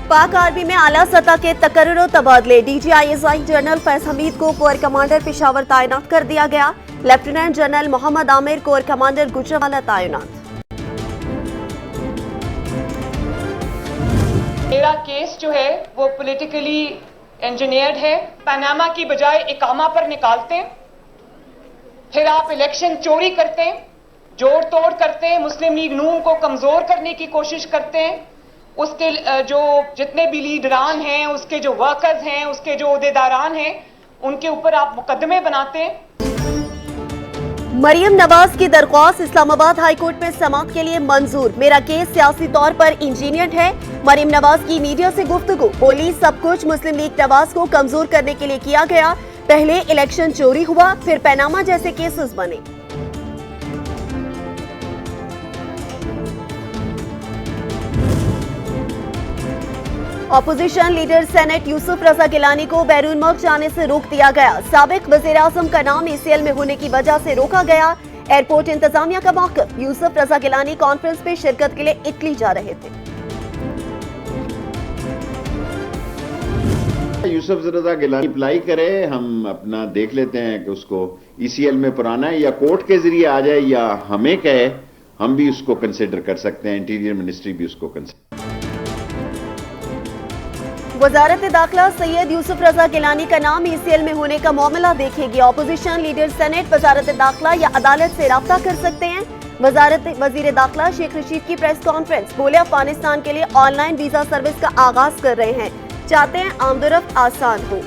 पाक आर्मी में आला सतह के तकर्रुर तबादले। DGISI जनरल फैज हमीद को कोर कमांडर पेशावर तैनात कर दिया गया। Lieutenant general Mohammad Amir corps commander Gujranwala तैनात। मेरा केस जो है वो पॉलिटिकली इंजीनियर्ड है। पनामा की बजाय इकामा पर निकालते हैं, फिर आप इलेक्शन चोरी करते हैं, जोड़ तोड़ करते हैं, मुस्लिम लीग नून को कमजोर करने की कोशिश करते हैं। उसके जो जितने भी लीडरान हैं, उसके जो वर्कर्स हैं, उसके जो ओहदेदारान हैं, उनके ऊपर आप मुकदमे बनाते हैं। मरियम नवाज की दरख्वास्त इस्लामाबाद हाईकोर्ट में समाअत के लिए मंजूर। मेरा केस सियासी तौर पर इंजीनियर्ड है। मरियम नवाज की मीडिया से गुफ्तगू। बोली, सब कुछ मुस्लिम लीग नवाज को कमजोर करने के लिए किया गया। पहले इलेक्शन चोरी हुआ, फिर पनामा जैसे केसेस बने। ऑपोजिशन लीडर सेनेट यूसुफ रजा गिलानी को बैरून मुल्क जाने से रोक दिया गया। साबिक वजीर आजम का नाम ACL में होने की वजह से रोका गया। एयरपोर्ट इंतजामिया का मौक़िफ़। यूसुफ रजा गिलानी कॉन्फ्रेंस में शिरकत के लिए इटली जा रहे थे। यूसुफ रजा गिलानी अप्लाई करे, हम अपना देख लेते हैं कि उसको ECL में पुराना है या कोर्ट के जरिए आ जाए या हमें कहे, हम भी उसको कंसिडर कर सकते हैं। इंटीरियर मिनिस्ट्री भी उसको कंसिडर। वजारत दाखिला सैयद यूसुफ रजा गिलानी का नाम ECL में होने का मामला देखेगी। ऑपोजिशन लीडर सेनेट वजारत दाखिला या अदालत से राब्ता कर सकते हैं। वजीर दाखिला शेख रशीद की प्रेस कॉन्फ्रेंस। बोले, अफगानिस्तान के लिए ऑनलाइन वीजा सर्विस का आगाज कर रहे हैं, चाहते हैं आमदोरफ्त आसान हो।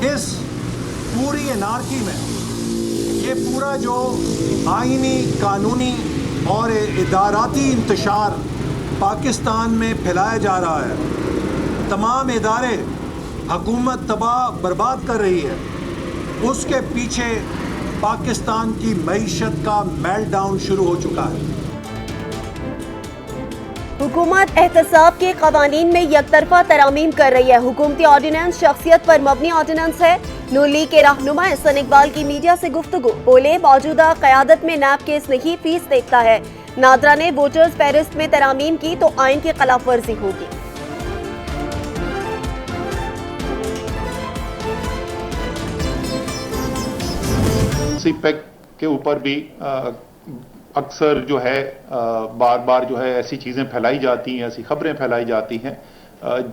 इस पूरी एनार्की में ये पूरा जो आईनी, कानूनी और इदाराती इंतशार पाकिस्तान में फैलाया जा रहा है, तमाम इदारे हुकूमत तबाह बर्बाद कर रही है, उसके पीछे पाकिस्तान की मईशत का मेल्टडाउन शुरू हो चुका है। हुकूमत एहतसाब के कवानीन में यकतरफा तरामीम कर रही है। हुकूमती ऑर्डिनेंस शख्सियत पर मबनी ऑर्डिनेंस है। नून लीग के रहनुमा एहसन इकबाल की मीडिया से गुफ्तगू। बोले, मौजूदा क़यादत में नैब केस नहीं, फीस देखता है। नादरा ने वोटर्स फहरिस्त में तरामीम की तो आइन की खिलाफ वर्जी होगी। CPEC के ऊपर भी अक्सर जो है बार बार जो है ऐसी चीज़ें फैलाई जाती हैं, ऐसी खबरें फैलाई जाती हैं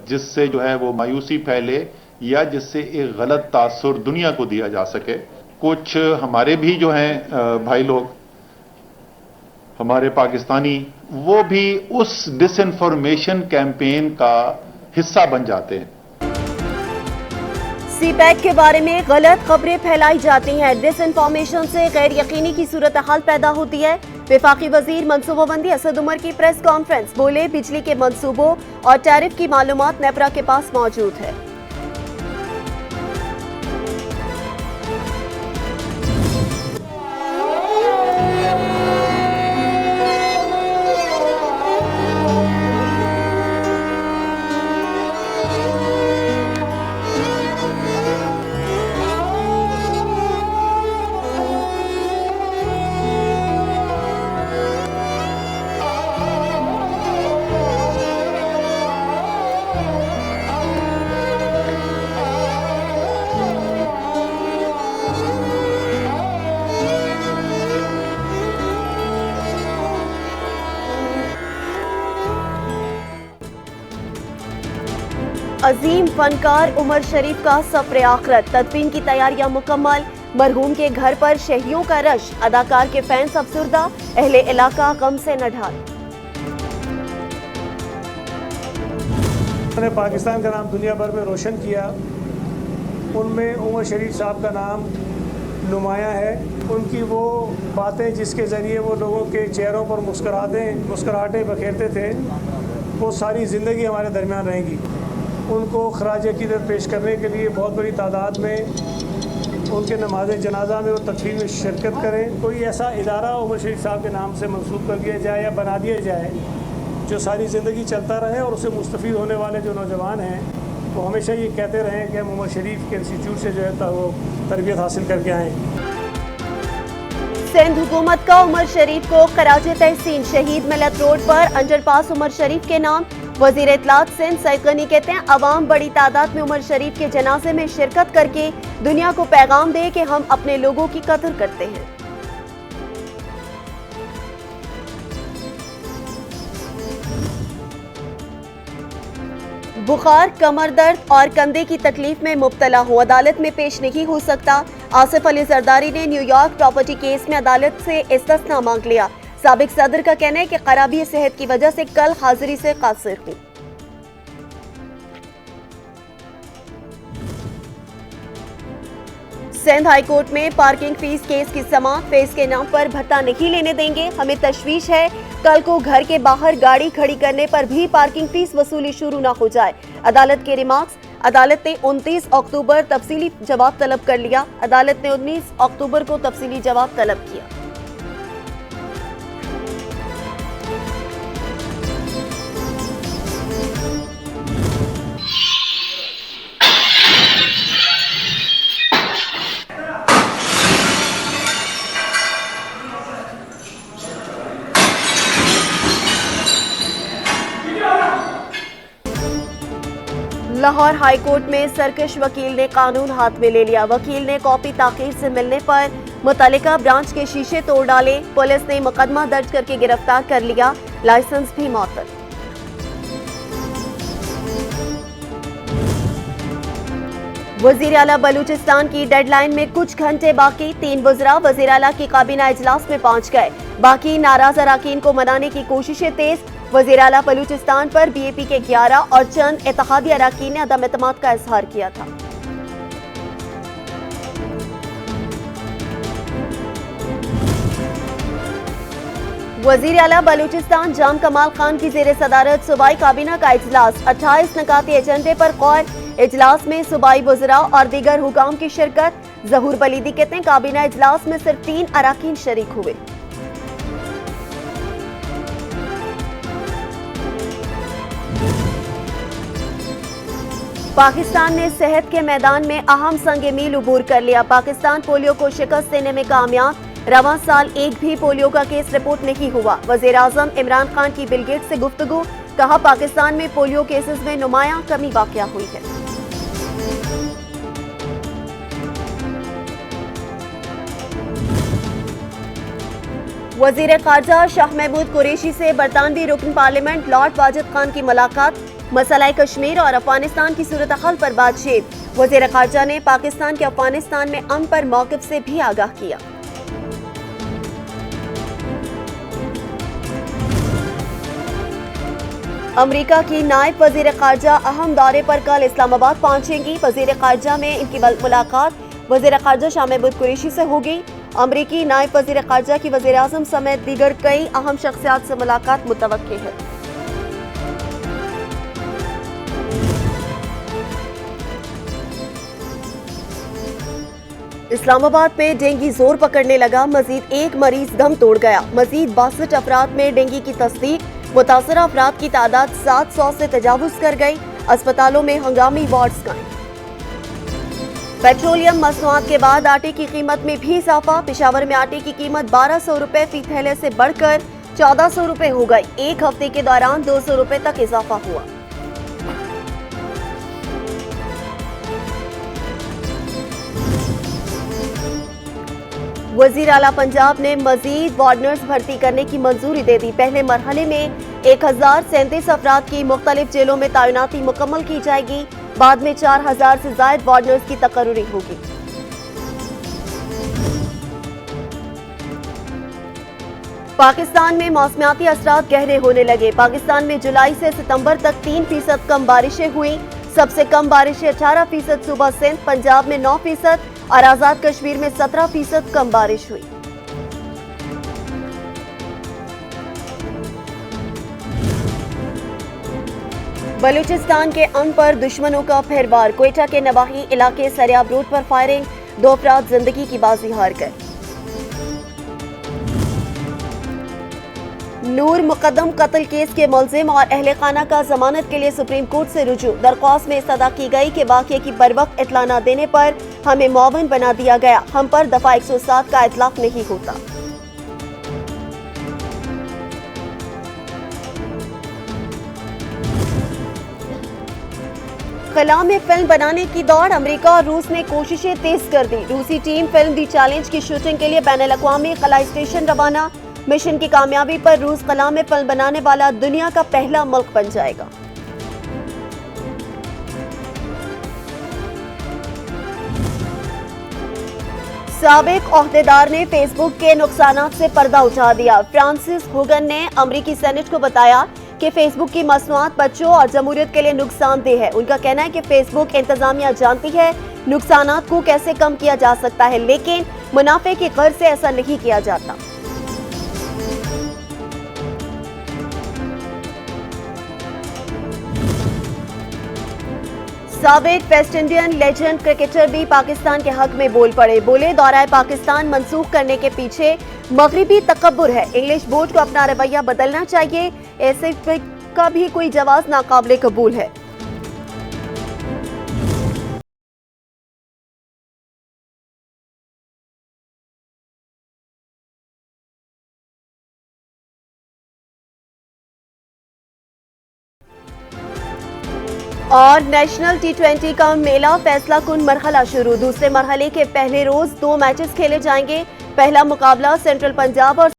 जिससे जो है वो मायूसी फैले या जिससे एक गलत तासुर दुनिया को दिया जा सके। कुछ हमारे भी जो हैं भाई लोग, हमारे पाकिस्तानी, वो भी उस डिसइंफॉर्मेशन कैंपेन का हिस्सा बन जाते हैं। CPEC के बारे में गलत खबरें फैलाई जाती हैं। डिसइंफॉर्मेशन से गैर यकीनी की सूरत हाल पैदा होती है। वफाकी वजीर मनसूबाबंदी असद उमर की प्रेस कॉन्फ्रेंस। बोले, बिजली के मंसूबों और टैरिफ की मालूमात नेपरा के पास मौजूद है। अजीम फनकार उमर शरीफ का सफर आखिरत। तदफीन की तैयारियां मुकम्मल। मरहूम के घर पर शहरियों का रश। अदाकार के फैंस अफसुर्दा, अहले इलाका गम से नढाल। उन्होंने पाकिस्तान का नाम दुनिया भर में रोशन किया। उनमें उमर शरीफ साहब का नाम नुमायां है। उनकी वो बातें जिसके ज़रिए वो लोगों के चेहरों पर मुस्कुराहटें बखेरते थे, वो सारी ज़िंदगी हमारे दरमियान रहेंगी। उनको खराज अक़ीदत पेश करने के लिए बहुत बड़ी तादाद में उनके नमाज जनाजा में वो तदफीन में शिरकत करें। कोई ऐसा इदारा उमर शरीफ साहब के नाम से मंसूब कर दिया जाए या बना दिया जाए जो सारी ज़िंदगी चलता रहे और उससे मुस्तफ़ीद होने वाले जो नौजवान हैं वो हमेशा ये कहते रहें कि हम उमर शरीफ के इंस्टीट्यूट से जो है वो तरबियत हासिल करके आएँ। सिंध हुकूमत का उमर शरीफ को खराजे तहसीन शहीद मिलत रोड पर अंडरपास उमर शरीफ के नाम। वजीर इत्तलात सिंध सईद गनी कहते हैं अवाम बड़ी तादाद में उमर शरीफ के जनाजे में शिरकत करके दुनिया को पैगाम दे कि हम अपने लोगों की कदर करते हैं। बुखार, कमर दर्द और कंधे की तकलीफ में मुब्तला हूं, अदालत में पेश नहीं हो सकता। आसिफ अली जरदारी ने न्यूयॉर्क प्रॉपर्टी केस में अदालत से इस्तिस्ना मांग लिया। साबिक सदर का कहना है कि खराबी सेहत की वजह से कल हाजिरी से कासिर हूं। सिंध हाई कोर्ट में पार्किंग फीस केस की समाअत। फीस के नाम पर भत्ता नहीं लेने देंगे, हमें तशवीश है कल को घर के बाहर गाड़ी खड़ी करने पर भी पार्किंग फीस वसूली शुरू ना हो जाए। अदालत के रिमार्क्स। अदालत ने 29 अक्टूबर तफसीली जवाब तलब कर लिया। अदालत ने 19 अक्टूबर को तफसीली जवाब तलब किया। लाहौर हाई कोर्ट में सरकश वकील ने कानून हाथ में ले लिया। वकील ने कॉपी ताखीर से मिलने पर मुतल्लिका ब्रांच के शीशे तोड़ डाले। पुलिस ने मुकदमा दर्ज करके गिरफ्तार कर लिया। लाइसेंस भी मअतल। वजीर आला बलूचिस्तान की डेडलाइन में कुछ घंटे बाकी। 3 वज़रा वजीर आला की काबीना इजलास में पहुंच गए। बाकी नाराज अरकान को मनाने की कोशिशें तेज। वजीर आला बलूचिस्तान पर बीएपी के 11 और चंद इत्तेहादी अरकान ने अदम एतमाद का इजहार किया था। वजीर आला बलूचिस्तान जाम कमाल खान की जेर सदारत सूबाई काबीना का इजलास। 28 नकाती एजेंडे पर गौर। इजलास में सूबाई वज़रा और दीगर हुकाम की शिरकत। जहूर बलीदी कहते हैं काबीना इजलास में सिर्फ 3 अरकान शरीक हुए। पाकिस्तान ने सेहत के मैदान में अहम संग मील उबूर कर लिया। पाकिस्तान पोलियो को शिकस्त देने में कामयाब। रवां साल एक भी पोलियो का केस रिपोर्ट नहीं हुआ। वज़ीर आज़म इमरान खान की बिल गेट्स से गुफ्तगू। कहा पाकिस्तान में पोलियो केसेस में नुमायां कमी वाक़या हुई है। वज़ीर ख़ारजा शाह महमूद कुरैशी से बरतानवी रुकन पार्लियामेंट लॉर्ड वाजिद खान की मुलाकात। मसला कश्मीर और अफगानिस्तान की सूरत हाल पर बातचीत। वज़ीर ख़ारजा ने पाकिस्तान के अफगानिस्तान में अमन पर मौक़िफ़ से भी आगाह किया। अमरीका की नायब वज़ीर ख़ारजा अहम दौरे पर कल इस्लामाबाद पहुंचेंगी। वज़ीर ख़ारजा में इनकी मुलाकात वज़ीर ख़ारजा शाह महमूद कुरैशी से होगी। अमरीकी नायब वज़ीर ख़ारजा की वज़ीर आज़म समेत दीगर कई अहम शख्सियात से मुलाकात मुतवक्किल है। इस्लामाबाद में डेंगू जोर पकड़ने लगा। मजीद एक मरीज दम तोड़ गया। मजीद 62 अफराद में डेंगू की तस्दीक। मुतासरा अफराद की तादाद 700 से तजावुज कर गई। अस्पतालों में हंगामी वार्ड्स कायम। पेट्रोलियम मसनूआत के बाद आटे की कीमत में भी इजाफा। पेशावर में आटे की कीमत 1200 रुपए फी थैले से बढ़कर 1400 रुपए हो गई। एक हफ्ते के दौरान 200 रुपए तक इजाफा हुआ। वजीर आला पंजाब ने मजीद वार्डनर्स भर्ती करने की मंजूरी दे दी। पहले मरहले में 1037 अफराद की मुख्तलिफ जेलों में तैनाती मुकम्मल की जाएगी। बाद में 4000 से जायद वार्डनर्स की तकर्री होगी। पाकिस्तान में मौसमियाती असरात गहरे होने लगे। पाकिस्तान में जुलाई से सितंबर तक 3% कम बारिशें हुई। सबसे कम बारिशें 18% सूबा सिंध, पंजाब में 9% और आजाद कश्मीर में 17% कम बारिश हुई। बलूचिस्तान के अमन पर दुश्मनों का फिर वार। क्वेटा के नवाही इलाके सरियाब रोड पर फायरिंग। 2 अफराद जिंदगी की बाजी हार गए। नूर मुकदम कत्ल केस के मुलजिम और अहले खाना का जमानत के लिए सुप्रीम कोर्ट से रुजू। दरख्वास्त में इस्तदा की गई कि वाक़ये की बरवक्त इत्तला न देने पर हमें मुआवन बना दिया गया। हम पर दफा 107 का इतलाक नहीं होता। खला में फिल्म बनाने की दौड़, अमेरिका और रूस ने कोशिशें तेज कर दी। रूसी टीम फिल्म दी चैलेंज की शूटिंग के लिए बैनुल-अक़वामी खला स्टेशन रवाना। मिशन की कामयाबी पर रूस खला में फिल्म बनाने वाला दुनिया का पहला मुल्क बन जाएगा। साबिक ओहदेदार ने फेसबुक के नुकसानात से पर्दा उठा दिया। फ्रांसिस होगन ने अमेरिकी सेनेट को बताया कि फेसबुक की मसनूआत बच्चों और जमहूरियत के लिए नुकसानदेह है। उनका कहना है कि फेसबुक इंतजामिया जानती है नुकसानात को कैसे कम किया जा सकता है, लेकिन मुनाफे की गर्ज से ऐसा नहीं किया जाता। साबिक वेस्ट इंडियन लेजेंड क्रिकेटर भी पाकिस्तान के हक में बोल पड़े। बोले, दौरा पाकिस्तान मंसूख करने के पीछे मगरिबी तकब्बुर है। इंग्लिश बोर्ड को अपना रवैया बदलना चाहिए। ऐसे का भी कोई जवाब नाकाबिले कबूल है। और नेशनल T20 का मेला फैसला कुन मरहला शुरू। दूसरे मरहले के पहले रोज 2 मैचेस खेले जाएंगे। पहला मुकाबला सेंट्रल पंजाब और